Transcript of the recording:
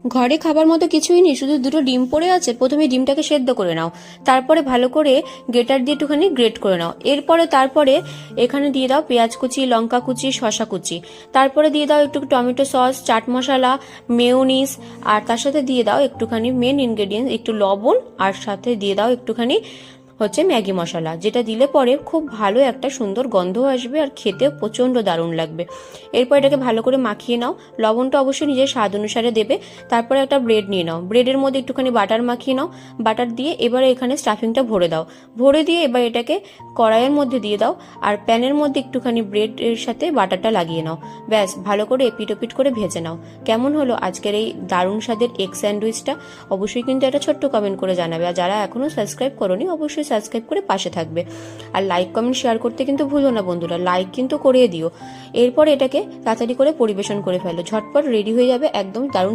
ঘরে খাবার মতো কিছুই নেই, শুধু দুটো ডিম পড়ে আছে। প্রথমে ডিমটাকে সেদ্ধ করে নাও, তারপরে ভালো করে গ্রেটার দিয়ে একটুখানি গ্রেট করে নাও। তারপরে এখানে দিয়ে দাও পেঁয়াজ কুচি, লঙ্কা কুচি, শসা কুচি। তারপরে দিয়ে দাও একটু tomato sauce, chaat masala, mayonnaise, আর তার সাথে দিয়ে দাও একটুখানি মেন ইনগ্রেডিয়েন্ট একটু লবণ, আর সাথে দিয়ে দাও একটুখানি ম্যাগি মশলা, যেটা দিলে পরে খুব ভালো একটা সুন্দর গন্ধ আসবে আর খেতে প্রচন্ড দারুণ লাগবে। এরপর এটাকে ভালো করে মাখিয়ে নাও। লবণটা অবশ্যই নিজের স্বাদ অনুসারে দেবে। তারপরে একটা ব্রেড নিয়ে নাও, ব্রেডের মধ্যে একটুখানি বাটার মাখিয়ে নাও। বাটার দিয়ে এবারে এখানে স্টাফিংটা ভরে দাও। ভরে দিয়ে এবার এটাকে কড়াইয়ের মধ্যে দিয়ে দাও, আর প্যানের মধ্যে একটুখানি ব্রেডের সাথে বাটারটা লাগিয়ে নাও। ব্যাস, ভালো করে এপিট ওপিট করে ভেজে নাও। কেমন হলো আজকের এই দারুণ স্বাদের এগ স্যান্ডউইচটা? অবশ্যই কিন্তু একটা ছোট্ট কমেন্ট করে জানাবে। আর যারা এখনো সাবস্ক্রাইব করোনি, অবশ্যই সাবস্ক্রাইব করে পাশে থাকবে। আর লাইক কমেন্ট শেয়ার করতে কিন্তু ভুলো না বন্ধুরা, লাইক কিন্তু করে দিও। এরপর এটাকে তাড়াতাড়ি করে পরিবেশন করে ফেলো, ঝটপট রেডি হয়ে যাবে একদম দারুণ